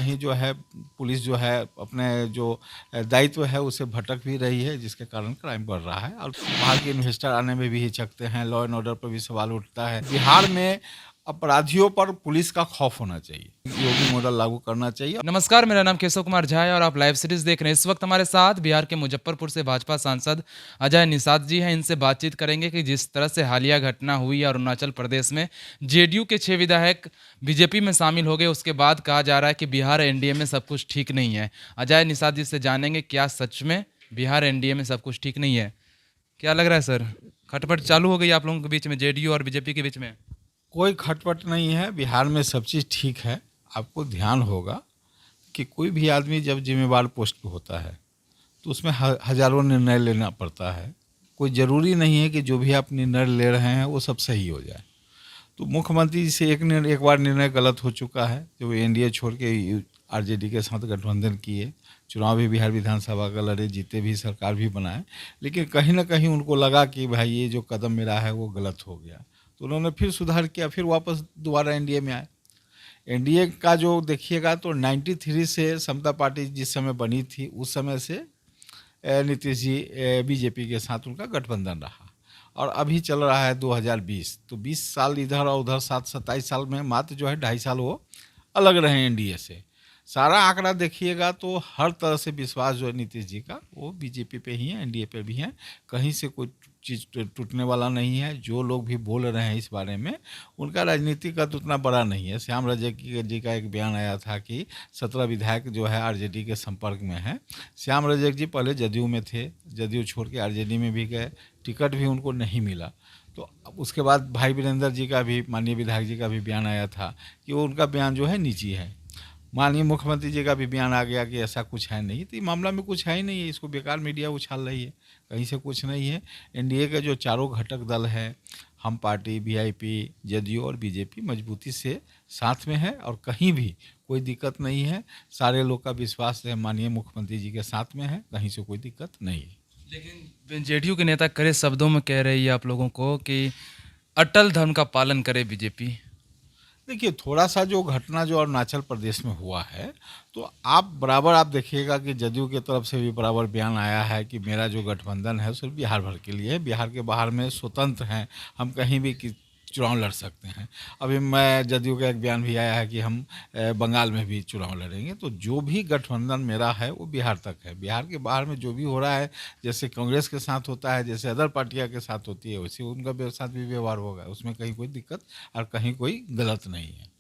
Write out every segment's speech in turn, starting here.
कहीं जो है पुलिस जो है अपने जो दायित्व है उसे भटक भी रही है, जिसके कारण क्राइम बढ़ रहा है और बाहर के इन्वेस्टर आने में भी हिचकते हैं। लॉ एंड ऑर्डर पर भी सवाल उठता है। बिहार में अपराधियों पर पुलिस का खौफ होना चाहिए, योगी मॉडल लागू करना चाहिए। नमस्कार, मेरा नाम केशव कुमार झा है और आप लाइव सीरीज देख रहे हैं। इस वक्त हमारे साथ बिहार के मुजफ्फरपुर से भाजपा सांसद अजय निषाद जी हैं। इनसे बातचीत करेंगे कि जिस तरह से हालिया घटना हुई और अरुणाचल प्रदेश में जेडीयू के 6 विधायक बीजेपी में शामिल हो गए, उसके बाद कहा जा रहा है कि बिहार एनडीए में सब कुछ ठीक नहीं है। अजय निषाद जी से जानेंगे क्या सच में बिहार एनडीए में सब कुछ ठीक नहीं है। क्या लग रहा है सर, खटपट चालू हो गई आप लोगों के बीच में, जेडीयू और बीजेपी के बीच में? कोई खटपट नहीं है, बिहार में सब चीज़ ठीक है। आपको ध्यान होगा कि कोई भी आदमी जब जिम्मेवार पोस्ट पे होता है तो उसमें हजारों निर्णय लेना पड़ता है। कोई ज़रूरी नहीं है कि जो भी आप निर्णय ले रहे हैं वो सब सही हो जाए। तो मुख्यमंत्री जी से एक बार निर्णय गलत हो चुका है, जो एनडीए छोड़ के आरजेडी के साथ गठबंधन किए, चुनाव भी बिहार विधानसभा का लड़े, जीते भी, सरकार भी बनाए, लेकिन कहीं ना कहीं उनको लगा कि भाई ये जो कदम मेरा है वो गलत हो गया, तो उन्होंने फिर सुधार किया, फिर वापस दोबारा एनडीए में आए। एनडीए का जो देखिएगा तो 93 से समता पार्टी जिस समय बनी थी उस समय से नीतीश जी बीजेपी के साथ उनका गठबंधन रहा और अभी चल रहा है 2020, तो 20 साल इधर और उधर, 27 साल में मात्र जो है 2.5 साल वो अलग रहे एनडीए से। सारा आंकड़ा देखिएगा तो हर तरह से विश्वास जो है नीतीश जी का वो बीजेपी पे ही है, एनडीए पे भी है। कहीं से कोई चीज़ टूटने वाला नहीं है। जो लोग भी बोल रहे हैं इस बारे में, उनका राजनीति का तो उतना बड़ा नहीं है। श्याम रजक जी का एक बयान आया था कि 17 विधायक जो है आरजेडी के संपर्क में है। श्याम रजक जी पहले जदयू में थे, जदयू छोड़ के आरजेडी में भी गए, टिकट भी उनको नहीं मिला। तो उसके बाद भाई वीरेंद्र जी का भी, माननीय विधायक जी का भी बयान आया था कि वो उनका बयान जो है निजी है। माननीय मुख्यमंत्री जी का भी बयान आ गया कि ऐसा कुछ है नहीं। तो ये मामला में कुछ है ही नहीं है, इसको बेकार मीडिया उछाल रही है, कहीं से कुछ नहीं है। एनडीए के जो चारों घटक दल हैं, हम पार्टी, वीआईपी, जदयू और बीजेपी मजबूती से साथ में है और कहीं भी कोई दिक्कत नहीं है। सारे लोग का विश्वास है माननीय मुख्यमंत्री जी के साथ में है, कहीं से कोई दिक्कत नहीं है। लेकिन जेडीयू के नेता कड़े शब्दों में कह रही है आप लोगों को कि अटल धर्म का पालन करे बीजेपी। देखिए, थोड़ा सा जो घटना जो अरुणाचल प्रदेश में हुआ है, तो आप बराबर आप देखिएगा कि जदयू की तरफ से भी बराबर बयान आया है कि मेरा जो गठबंधन है सिर्फ बिहार भर के लिए है, बिहार के बाहर में स्वतंत्र हैं, हम कहीं भी चुनाव लड़ सकते हैं। अभी मैं जदयू का एक बयान भी आया है कि हम बंगाल में भी चुनाव लड़ेंगे। तो जो भी गठबंधन मेरा है वो बिहार तक है। बिहार के बाहर में जो भी हो रहा है, जैसे कांग्रेस के साथ होता है, जैसे अदर पार्टियां के साथ होती है, वैसे उनका साथ भी व्यवहार होगा। उसमें कहीं कोई दिक्कत और कहीं कोई गलत नहीं है।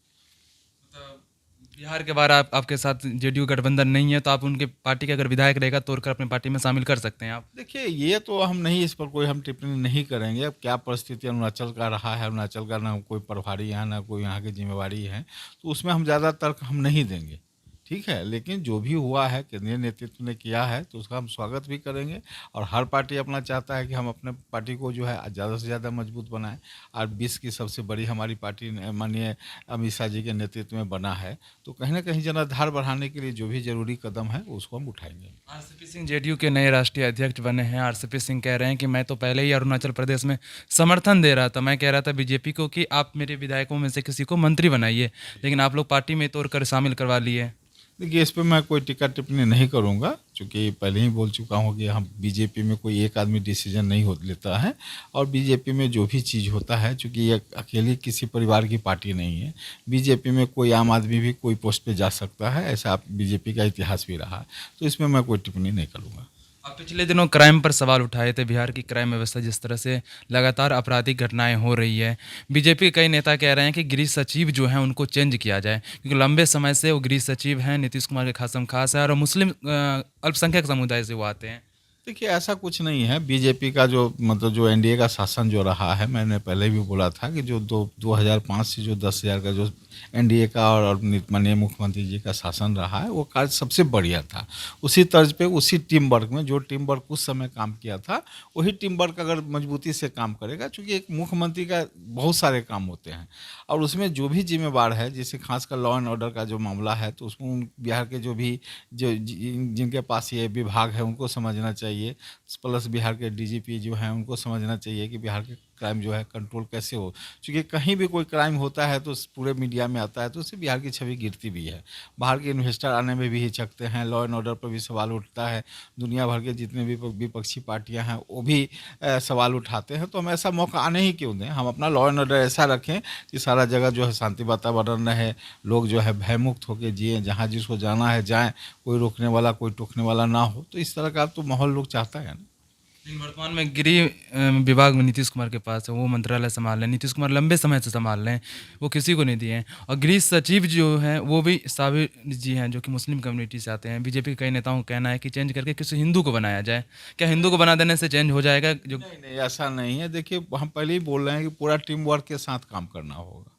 बिहार के बाहर आपके साथ जेडीयू गठबंधन नहीं है तो आप उनके पार्टी के अगर विधायक रहेगा तोड़कर अपनी पार्टी में शामिल कर सकते हैं आप। देखिए, ये तो हम नहीं, इस पर कोई हम टिप्पणी नहीं करेंगे। अब क्या परिस्थिति अरुणाचल का रहा है, अरुणाचल का ना कोई प्रभारी है ना कोई यहाँ की जिम्मेवारी है, तो उसमें हम ज़्यादा तर्क हम नहीं देंगे, ठीक है। लेकिन जो भी हुआ है, केंद्रीय नेतृत्व ने किया है, तो उसका हम स्वागत भी करेंगे। और हर पार्टी अपना चाहता है कि हम अपने पार्टी को जो है ज़्यादा से ज़्यादा मजबूत बनाएं। और विश्व की सबसे बड़ी हमारी पार्टी माननीय अमित शाह जी के नेतृत्व में बना है, तो कहीं ना कहीं जनाधार बढ़ाने के लिए जो भी जरूरी कदम है उसको हम उठाएंगे। आरसीपी सिंह जेडीयू के नए राष्ट्रीय अध्यक्ष बने हैं। आरसीपी सिंह कह रहे हैं कि मैं तो पहले ही अरुणाचल प्रदेश में समर्थन दे रहा था, मैं कह रहा था बीजेपी को कि आप मेरे विधायकों में से किसी को मंत्री बनाइए, लेकिन आप लोग पार्टी में तोड़कर शामिल करवा लिए। देखिए, इस पे मैं कोई टिक्का टिप्पणी नहीं करूंगा, क्योंकि पहले ही बोल चुका हूँ कि हम बीजेपी में कोई एक आदमी डिसीजन नहीं हो लेता है। और बीजेपी में जो भी चीज़ होता है, चूँकि ये अकेली किसी परिवार की पार्टी नहीं है, बीजेपी में कोई आम आदमी भी कोई पोस्ट पे जा सकता है, ऐसा बीजेपी का इतिहास भी रहा है। तो इसमें मैं कोई टिप्पणी नहीं करूँगा। आप पिछले दिनों क्राइम पर सवाल उठाए थे, बिहार की क्राइम व्यवस्था जिस तरह से लगातार आपराधिक घटनाएं हो रही है। बीजेपी के कई नेता कह रहे हैं कि गृह सचिव जो हैं उनको चेंज किया जाए, क्योंकि लंबे समय से वो गृह सचिव हैं, नीतीश कुमार के खासम खास है और मुस्लिम अल्पसंख्यक समुदाय से वो आते हैं। देखिए, ऐसा कुछ नहीं है। बीजेपी का जो मतलब जो एनडीए का शासन जो रहा है, मैंने पहले भी बोला था कि जो 2005 से जो 10,000 का जो एनडीए का और माननीय मुख्यमंत्री जी का शासन रहा है, वो कार्य सबसे बढ़िया था। उसी तर्ज पे, उसी टीम वर्क में, जो टीम वर्क उस समय काम किया था, वही टीम वर्क अगर मजबूती से काम करेगा, क्योंकि एक मुख्यमंत्री का बहुत सारे काम होते हैं और उसमें जो भी जिम्मेवार है, जैसे खासकर लॉ एंड ऑर्डर का जो मामला है, तो उसमें बिहार के जो भी जिनके पास ये विभाग है उनको समझना चाहिए। प्लस बिहार के डीजीपी जो हैं उनको समझना चाहिए कि बिहार के क्राइम जो है कंट्रोल कैसे हो, क्योंकि कहीं भी कोई क्राइम होता है तो पूरे मीडिया में आता है, तो उससे बिहार की छवि गिरती भी है। बाहर के इन्वेस्टर आने में भी हिचकते हैं, लॉ एंड ऑर्डर पर भी सवाल उठता है, दुनिया भर के जितने भी विपक्षी पार्टियां हैं वो भी सवाल उठाते हैं। तो हम ऐसा मौका आने ही क्यों दें, हम अपना लॉ एंड ऑर्डर ऐसा रखें कि सारा जगह जो है शांति वातावरण रहे, लोग जो है भयमुक्त होकर जिए, जहाँ जिसको जाना है जाएँ, कोई रोकने वाला कोई टोकने वाला ना हो। तो इस तरह का तो माहौल लोग चाहता है ना। लेकिन वर्तमान में गृह विभाग में नीतीश कुमार के पास है, वो मंत्रालय संभाल रहे हैं, नीतीश कुमार लंबे समय से संभाल रहे हैं, वो किसी को नहीं दिए हैं। और गृह सचिव जो हैं वो भी साबिर जी हैं, जो कि मुस्लिम कम्युनिटी से आते हैं। बीजेपी के कई नेताओं का कहना है कि चेंज करके किसी हिंदू को बनाया जाए। क्या हिंदू को बना देने से चेंज हो जाएगा? जो नहीं नहीं, ऐसा नहीं है। देखिए, हम पहले ही बोल रहे हैं कि पूरा टीम वर्क के साथ काम करना होगा।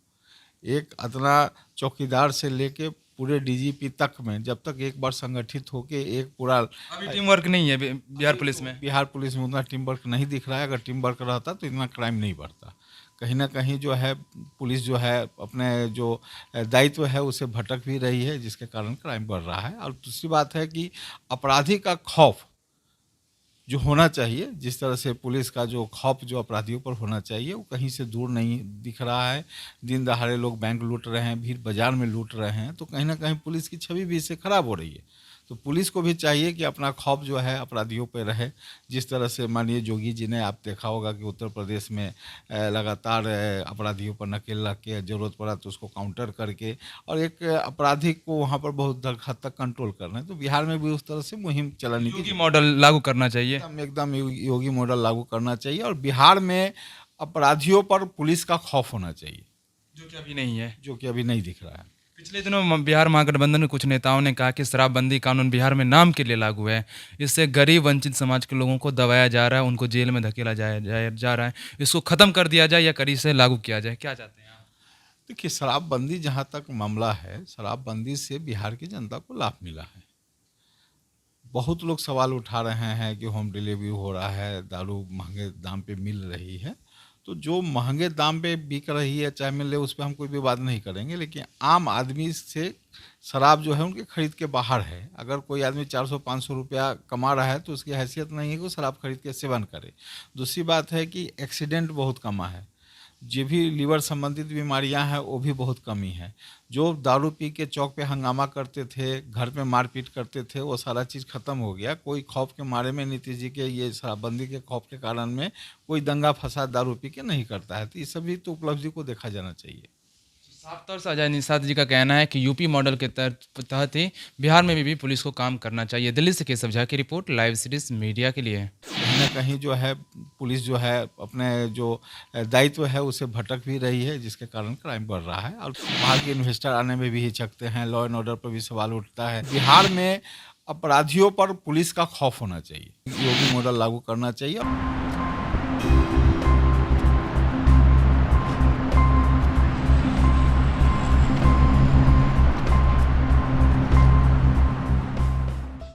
एक अदना चौकीदार से लेके पूरे डीजीपी तक में जब तक एक बार संगठित होके एक पूरा अभी टीम वर्क नहीं है बिहार पुलिस में। बिहार पुलिस में उतना टीम वर्क नहीं दिख रहा है। अगर टीम वर्क रहता तो इतना क्राइम नहीं बढ़ता। कहीं ना कहीं जो है पुलिस जो है अपने जो दायित्व है उसे भटक भी रही है, जिसके कारण क्राइम बढ़ रहा है। और दूसरी बात है कि अपराधी का खौफ जो होना चाहिए, जिस तरह से पुलिस का जो खौफ जो अपराधियों पर होना चाहिए, वो कहीं से दूर नहीं दिख रहा है। दिन दहाड़े लोग बैंक लूट रहे हैं, भीड़ बाजार में लूट रहे हैं, तो कहीं ना कहीं पुलिस की छवि भी इससे खराब हो रही है। तो पुलिस को भी चाहिए कि अपना खौफ जो है अपराधियों पर रहे। जिस तरह से माननीय योगी जी ने, आप देखा होगा कि उत्तर प्रदेश में लगातार अपराधियों पर नकेल रख के, ज़रूरत पड़ा तो उसको काउंटर करके और एक अपराधी को वहाँ पर बहुत हद तक कंट्रोल कर रहे हैं। तो बिहार में भी उस तरह से मुहिम चलाने की योगी मॉडल लागू करना चाहिए। एकदम योगी मॉडल लागू करना चाहिए। और बिहार में अपराधियों पर पुलिस का खौफ होना चाहिए, जो कि अभी नहीं है। जो कि अभी नहीं दिख रहा है। पिछले दिनों बिहार महागठबंधन के कुछ नेताओं ने कहा कि शराबबंदी कानून बिहार में नाम के लिए लागू है, इससे गरीब वंचित समाज के लोगों को दबाया जा रहा है, उनको जेल में धकेला जा रहा है। इसको खत्म कर दिया जाए या कड़ी से लागू किया जाए, क्या चाहते हैं आप? देखिए, शराबबंदी जहाँ तक मामला है, शराबबंदी से बिहार की जनता को लाभ मिला है। बहुत लोग सवाल उठा रहे हैं कि होम डिलीवरी हो रहा है, दारू महंगे दाम पे मिल रही है। तो जो महंगे दाम पे बिक रही है चाहे मिले, उस पर हम कोई विवाद नहीं करेंगे। लेकिन आम आदमी से शराब जो है उनके खरीद के बाहर है। अगर कोई आदमी 400-500 रुपया कमा रहा है तो उसकी हैसियत नहीं है कि वो शराब खरीद के सेवन करे। दूसरी बात है कि एक्सीडेंट बहुत कमा है, जो भी लीवर संबंधित बीमारियां हैं वो भी बहुत कमी है। जो दारू पी के चौक पे हंगामा करते थे, घर पे मारपीट करते थे, वो सारा चीज़ ख़त्म हो गया। कोई खौफ के मारे में, नीतीश जी के ये शराबबंदी के खौफ के कारण में कोई दंगा फसाद दारू पी के नहीं करता है। तो ये सभी तो उपलब्धि को देखा जाना चाहिए। साफ तौर से अजय निषाद जी का कहना है कि यूपी मॉडल के तहत ही बिहार में भी पुलिस को काम करना चाहिए। दिल्ली से केशव झा की रिपोर्ट, लाइव सीरीज मीडिया के लिए। कहीं ना कहीं जो है पुलिस जो है अपने जो दायित्व है उसे भटक भी रही है, जिसके कारण क्राइम बढ़ रहा है। और बाहर के इन्वेस्टर आने में भी हिचकते हैं, लॉ एंड ऑर्डर पर भी सवाल उठता है। बिहार में अपराधियों पर पुलिस का खौफ होना चाहिए, योगी मॉडल लागू करना चाहिए।